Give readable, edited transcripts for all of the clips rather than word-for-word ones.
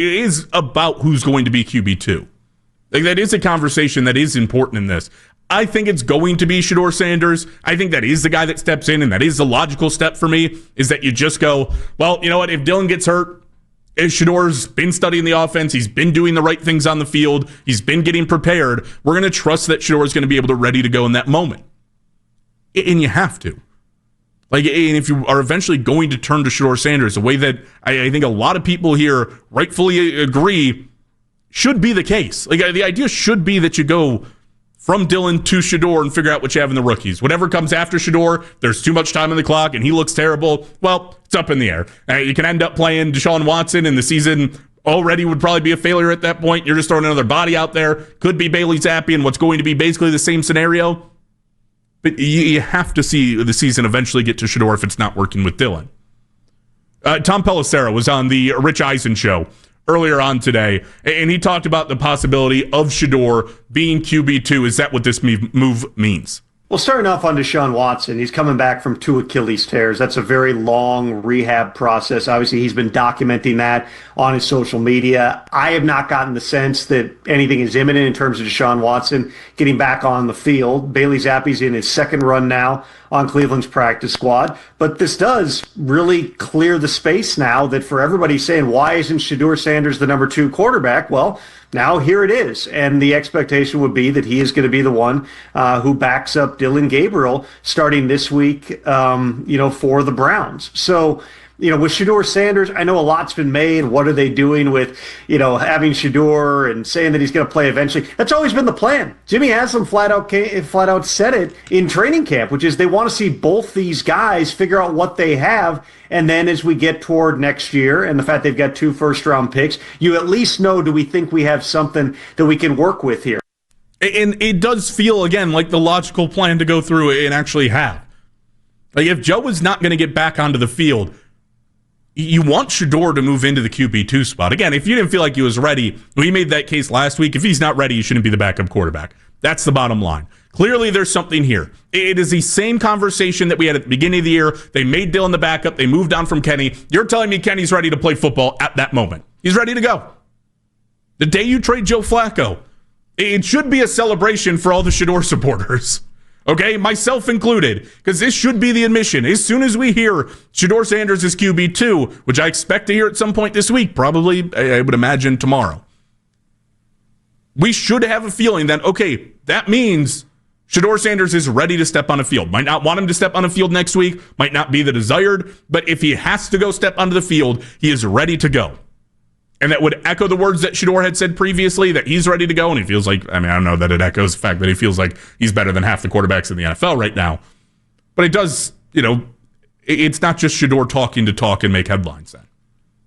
it is about who's going to be QB2. Like, that is a conversation that is important in this. I think it's going to be Shedeur Sanders. I think that is the guy that steps in, and that is the logical step for me, is that you just go, well, you know what, if Dillon gets hurt, if Shedeur's been studying the offense, he's been doing the right things on the field, he's been getting prepared, we're going to trust that Shedeur's going to be able to ready to go in that moment. And you have to. Like, and if you are eventually going to turn to Shedeur Sanders, the way that I think a lot of people here rightfully agree should be the case. Like, the idea should be that you go from Dillon to Shedeur and figure out what you have in the rookies. Whatever comes after Shedeur, there's too much time on the clock and he looks terrible. Well, it's up in the air. You can end up playing Deshaun Watson, and the season already would probably be a failure at that point. You're just throwing another body out there. Could be Bailey Zappi in what's going to be basically the same scenario. But you have to see the season eventually get to Shedeur if it's not working with Dillon. Tom Pelissero was on the Rich Eisen show earlier on today, and he talked about the possibility of Shedeur being QB2. Is that what this move means? Well, starting off on Deshaun Watson, he's coming back from 2 Achilles tears. That's a very long rehab process. Obviously, he's been documenting that on his social media. I have not gotten the sense that anything is imminent in terms of Deshaun Watson getting back on the field. Bailey Zappi's in his second run now on Cleveland's practice squad. But this does really clear the space now that for everybody saying, why isn't Shedeur Sanders the number 2 quarterback? Well, now here it is, and the expectation would be that he is going to be the one who backs up Dillon Gabriel starting this week, for the Browns. So, with Shedeur Sanders, I know a lot's been made. What are they doing with, having Shedeur and saying that he's going to play eventually? That's always been the plan. Jimmy Haslam flat out said it in training camp, which is they want to see both these guys figure out what they have. And then as we get toward next year and the fact they've got 2 first-round picks, you at least know, do we think we have something that we can work with here? And it does feel, again, like the logical plan to go through and actually have. Like, if Joe is not going to get back onto the field, you want Shedeur to move into the QB2 spot. Again, if you didn't feel like he was ready, we made that case last week. If he's not ready, he shouldn't be the backup quarterback. That's the bottom line. Clearly, there's something here. It is the same conversation that we had at the beginning of the year. They made Dillon the backup. They moved on from Kenny. You're telling me Kenny's ready to play football at that moment. He's ready to go. The day you trade Joe Flacco, it should be a celebration for all the Shedeur supporters. Okay, myself included, because this should be the admission. As soon as we hear Shedeur Sanders is QB2, which I expect to hear at some point this week, probably, I would imagine, tomorrow, we should have a feeling that, okay, that means Shedeur Sanders is ready to step on a field. Might not want him to step on a field next week, might not be the desired, but if he has to go step onto the field, he is ready to go. And that would echo the words that Shedeur had said previously, that he's ready to go, and he feels like, I don't know that it echoes the fact that he feels like he's better than half the quarterbacks in the NFL right now. But it does, it's not just Shedeur talking to talk and make headlines then.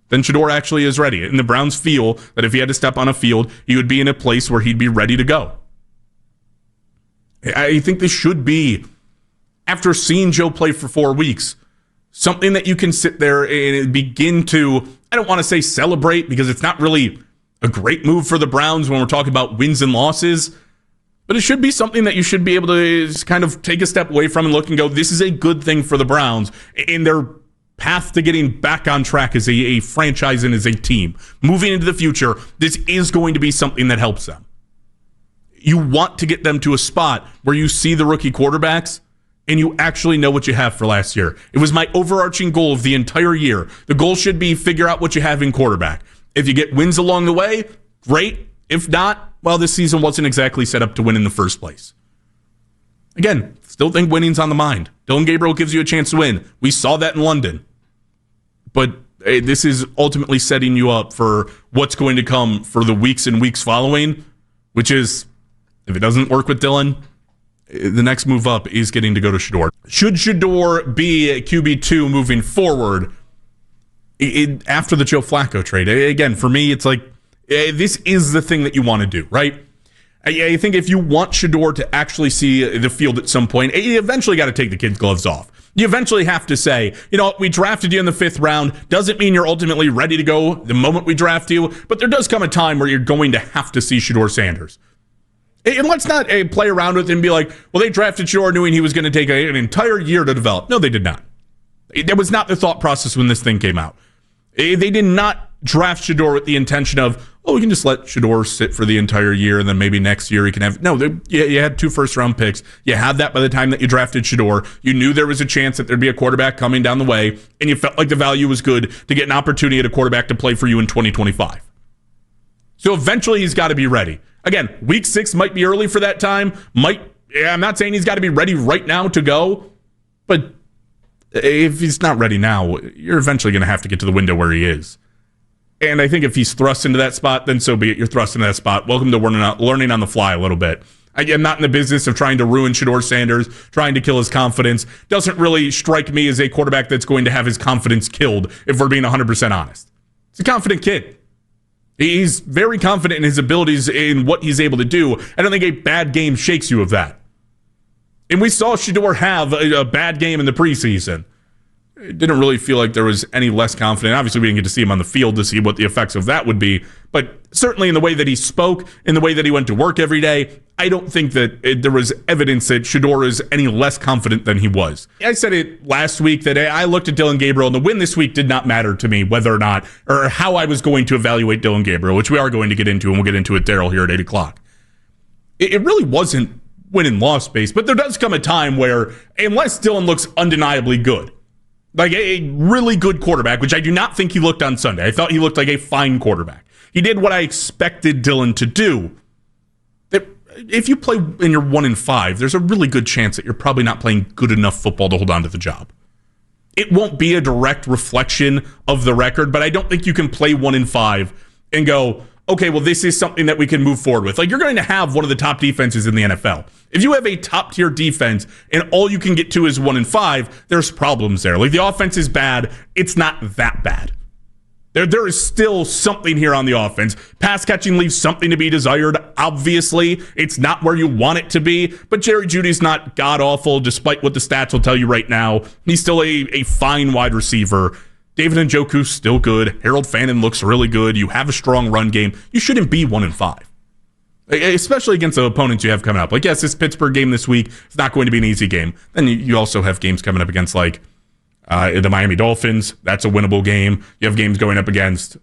Then Shedeur actually is ready. And the Browns feel that if he had to step on a field, he would be in a place where he'd be ready to go. I think this should be, after seeing Joe play for 4 weeks, something that you can sit there and begin to, I don't want to say celebrate, because it's not really a great move for the Browns when we're talking about wins and losses, but it should be something that you should be able to just kind of take a step away from and look and go, this is a good thing for the Browns in their path to getting back on track as a franchise and as a team. Moving into the future, this is going to be something that helps them. You want to get them to a spot where you see the rookie quarterbacks and you actually know what you have for last year. It was my overarching goal of the entire year. The goal should be figure out what you have in quarterback. If you get wins along the way, great. If not, well, this season wasn't exactly set up to win in the first place. Again, still think winning's on the mind. Dillon Gabriel gives you a chance to win. We saw that in London. But this is ultimately setting you up for what's going to come for the weeks and weeks following, which is, if it doesn't work with Dillon, the next move up is getting to go to Shedeur. Should Shedeur be a QB2 moving forward after the Joe Flacco trade? Again, for me, it's like, this is the thing that you want to do, right? I think if you want Shedeur to actually see the field at some point, you eventually got to take the kid's gloves off. You eventually have to say, we drafted you in the 5th round. Doesn't mean you're ultimately ready to go the moment we draft you, but there does come a time where you're going to have to see Shedeur Sanders. And let's not play around with it and be like, well, they drafted Shedeur knowing he was going to take an entire year to develop. No, they did not. That was not the thought process when this thing came out. They did not draft Shedeur with the intention of, we can just let Shedeur sit for the entire year and then maybe next year he can have... No, you had 2 first-round picks. You had that by the time that you drafted Shedeur. You knew there was a chance that there'd be a quarterback coming down the way, and you felt like the value was good to get an opportunity at a quarterback to play for you in 2025. So eventually he's got to be ready. Again, week 6 might be early for that time. I'm not saying he's got to be ready right now to go, but if he's not ready now, you're eventually going to have to get to the window where he is. And I think if he's thrust into that spot, then so be it. You're thrust into that spot. Welcome to learning on the fly a little bit. I'm not in the business of trying to ruin Shedeur Sanders, trying to kill his confidence. Doesn't really strike me as a quarterback that's going to have his confidence killed, if we're being 100% honest. He's a confident kid. He's very confident in his abilities, in what he's able to do. I don't think a bad game shakes you of that. And we saw Shedeur have a bad game in the preseason. It didn't really feel like there was any less confident. Obviously, we didn't get to see him on the field to see what the effects of that would be. But certainly in the way that he spoke, in the way that he went to work every day, I don't think that there was evidence that Shedeur is any less confident than he was. I said it last week that I looked at Dillon Gabriel, and the win this week did not matter to me whether or not, or how I was going to evaluate Dillon Gabriel, which we are going to get into, and we'll get into it, Daryl, here at 8 o'clock. It really wasn't win and loss based, but there does come a time where, unless Dillon looks undeniably good, like a really good quarterback, which I do not think he looked on Sunday. I thought he looked like a fine quarterback. He did what I expected Dillon to do. If you play and you're 1-5, there's a really good chance that you're probably not playing good enough football to hold on to the job. It won't be a direct reflection of the record, but I don't think you can play 1-5 and go, okay, well, this is something that we can move forward with. Like, you're going to have one of the top defenses in the NFL. If you have a top-tier defense and all you can get to is 1-5, there's problems there. Like, the offense is bad. It's not that bad. There is still something here on the offense. Pass catching leaves something to be desired, obviously. It's not where you want it to be, but Jerry Jeudy's not god-awful, despite what the stats will tell you right now. He's still a fine wide receiver. David Njoku's still good. Harold Fannin looks really good. You have a strong run game. You shouldn't be 1-5, especially against the opponents you have coming up. Like, yes, this Pittsburgh game this week is not going to be an easy game. Then you also have games coming up against, like, the Miami Dolphins. That's a winnable game. You have games going up against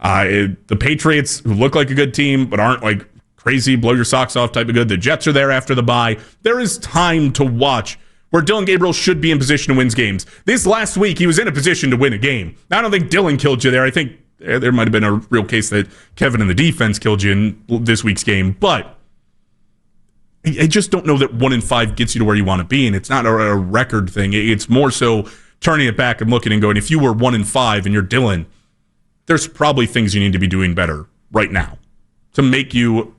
the Patriots, who look like a good team, but aren't like crazy, blow your socks off type of good. The Jets are there after the bye. There is time to watch where Dillon Gabriel should be in position to win games. This last week, he was in a position to win a game. Now, I don't think Dillon killed you there. I think there might have been a real case that Kevin and the defense killed you in this week's game, but I just don't know that 1-5 gets you to where you want to be, and it's not a record thing. It's more so turning it back and looking and going, if you were 1-5 and you're Dillon, there's probably things you need to be doing better right now to make you,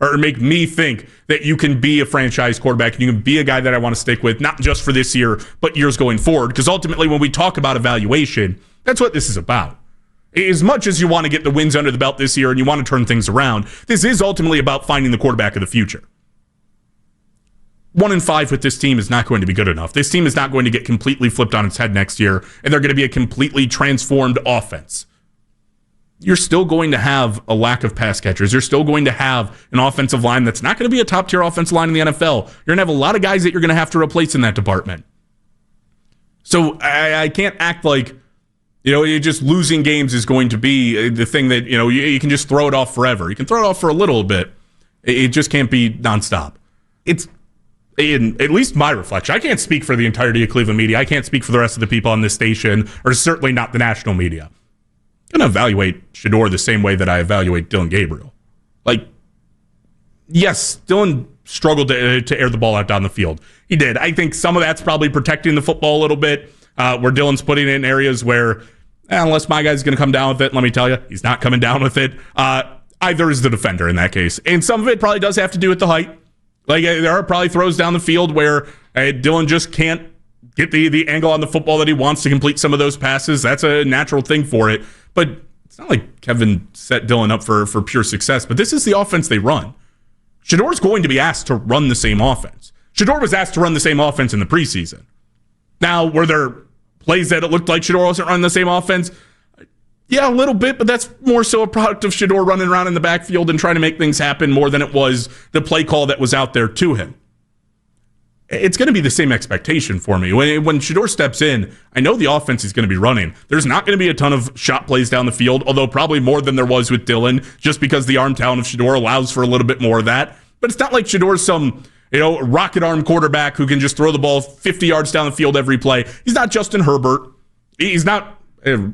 or make me think that you can be a franchise quarterback and you can be a guy that I want to stick with, not just for this year, but years going forward. Because ultimately, when we talk about evaluation, that's what this is about. As much as you want to get the wins under the belt this year and you want to turn things around, this is ultimately about finding the quarterback of the future. 1-5 with this team is not going to be good enough. This team is not going to get completely flipped on its head next year, and they're going to be a completely transformed offense. You're still going to have a lack of pass catchers. You're still going to have an offensive line that's not going to be a top-tier offensive line in the NFL. You're going to have a lot of guys that you're going to have to replace in that department. So I can't act like, just losing games is going to be the thing that, you can just throw it off forever. You can throw it off for a little bit. It just can't be nonstop. It's, in at least my reflection, I can't speak for the entirety of Cleveland media. I can't speak for the rest of the people on this station, or certainly not the national media. I'm going to evaluate Shedeur the same way that I evaluate Dillon Gabriel. Like, yes, Dillon struggled to air the ball out down the field. He did. I think some of that's probably protecting the football a little bit, where Dillon's putting it in areas where, unless my guy's going to come down with it, let me tell you, he's not coming down with it. Either is the defender in that case. And some of it probably does have to do with the height. Like, there are probably throws down the field where Dillon just can't get the angle on the football that he wants to complete some of those passes. That's a natural thing for it. But it's not like Kevin set Dillon up for pure success. But this is the offense they run. Shedeur's going to be asked to run the same offense. Shedeur was asked to run the same offense in the preseason. Now, were there plays that it looked like Shedeur wasn't running the same offense? Yeah, a little bit, but that's more so a product of Shedeur running around in the backfield and trying to make things happen more than it was the play call that was out there to him. it's going to be the same expectation for me. When Shedeur steps in, I know the offense is going to be running. There's not going to be a ton of shot plays down the field, although probably more than there was with Dillon, just because the arm talent of Shedeur allows for a little bit more of that. But it's not like Shedeur's some rocket arm quarterback who can just throw the ball 50 yards down the field every play. He's not Justin Herbert. He's not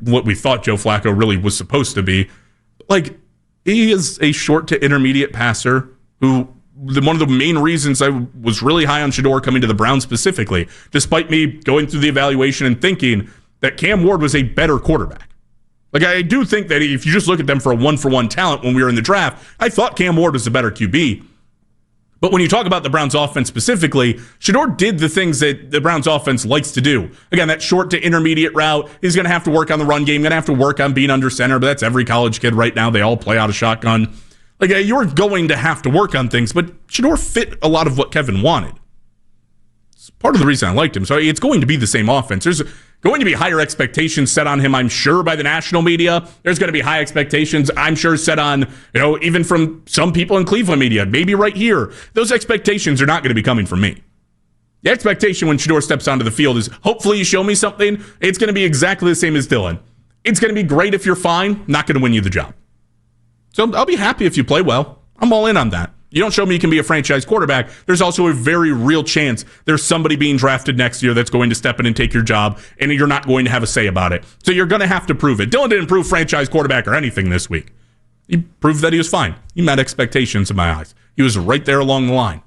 what we thought Joe Flacco really was supposed to be. Like, he is a short to intermediate passer who, one of the main reasons I was really high on Shedeur coming to the Browns specifically, despite me going through the evaluation and thinking that Cam Ward was a better quarterback. Like, I do think that if you just look at them for a one-for-one talent when we were in the draft, I thought Cam Ward was a better QB. But when you talk about the Browns offense specifically, Shedeur did the things that the Browns offense likes to do. Again, that short to intermediate route, he's going to have to work on the run game, going to have to work on being under center, but that's every college kid right now. They all play out of shotgun. Like, you're going to have to work on things, but Shedeur fit a lot of what Kevin wanted. It's part of the reason I liked him. So it's going to be the same offense. There's going to be higher expectations set on him, I'm sure, by the national media. There's going to be high expectations, I'm sure, set on, even from some people in Cleveland media, maybe right here. Those expectations are not going to be coming from me. The expectation when Shedeur steps onto the field is, hopefully you show me something. It's going to be exactly the same as Dillon. It's going to be great if you're fine, not going to win you the job. So I'll be happy if you play well. I'm all in on that. You don't show me you can be a franchise quarterback, there's also a very real chance there's somebody being drafted next year that's going to step in and take your job, and you're not going to have a say about it. So you're going to have to prove it. Dillon didn't prove franchise quarterback or anything this week. He proved that he was fine. He met expectations in my eyes. He was right there along the line.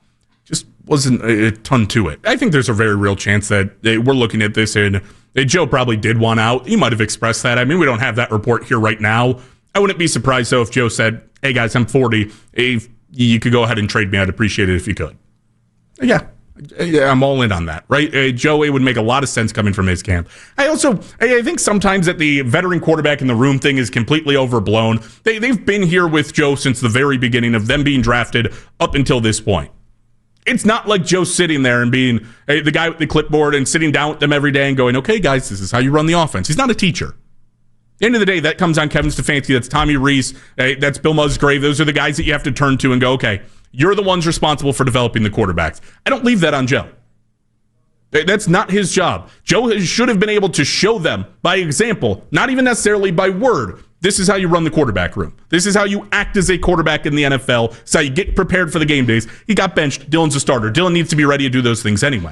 Just wasn't a ton to it. I think there's a very real chance that we're looking at this, and Joe probably did want out. He might have expressed that. I mean, we don't have that report here right now. I wouldn't be surprised, though, if Joe said, hey, guys, I'm 40. If you could go ahead and trade me, I'd appreciate it if you could. Yeah, I'm all in on that, right? Joe, it would make a lot of sense coming from his camp. I think sometimes that the veteran quarterback in the room thing is completely overblown. They've been here with Joe since the very beginning of them being drafted up until this point. It's not like Joe sitting there and being the guy with the clipboard and sitting down with them every day and going, okay, guys, this is how you run the offense. He's not a teacher. At the end of the day, that comes on Kevin Stefanski, that's Tommy Rees, that's Bill Musgrave. Those are the guys that you have to turn to and go, okay, you're the ones responsible for developing the quarterbacks. I don't leave that on Joe. That's not his job. Joe should have been able to show them by example, not even necessarily by word. This is how you run the quarterback room. This is how you act as a quarterback in the NFL. This is how you get prepared for the game days. He got benched. Dillon's a starter. Dillon needs to be ready to do those things anyway.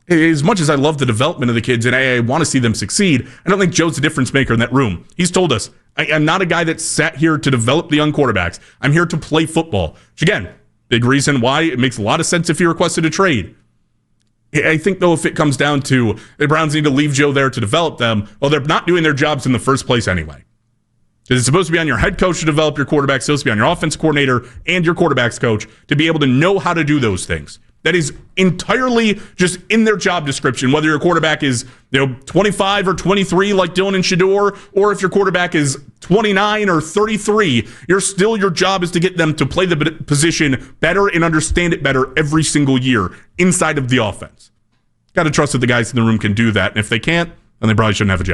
As much as I love the development of the kids and I want to see them succeed, I don't think Joe's the difference maker in that room. He's told us, I'm not a guy that sat here to develop the young quarterbacks. I'm here to play football. Which, again, big reason why it makes a lot of sense if he requested a trade. I think, though, if it comes down to the Browns need to leave Joe there to develop them, well, they're not doing their jobs in the first place anyway. Because it's supposed to be on your head coach to develop your quarterback. It's supposed to be on your offense coordinator and your quarterback's coach to be able to know how to do those things. That is entirely just in their job description, whether your quarterback is 25 or 23 like Dillon and Shedeur, or if your quarterback is 29 or 33, your job is to get them to play the position better and understand it better every single year inside of the offense. Got to trust that the guys in the room can do that. And if they can't, then they probably shouldn't have a job.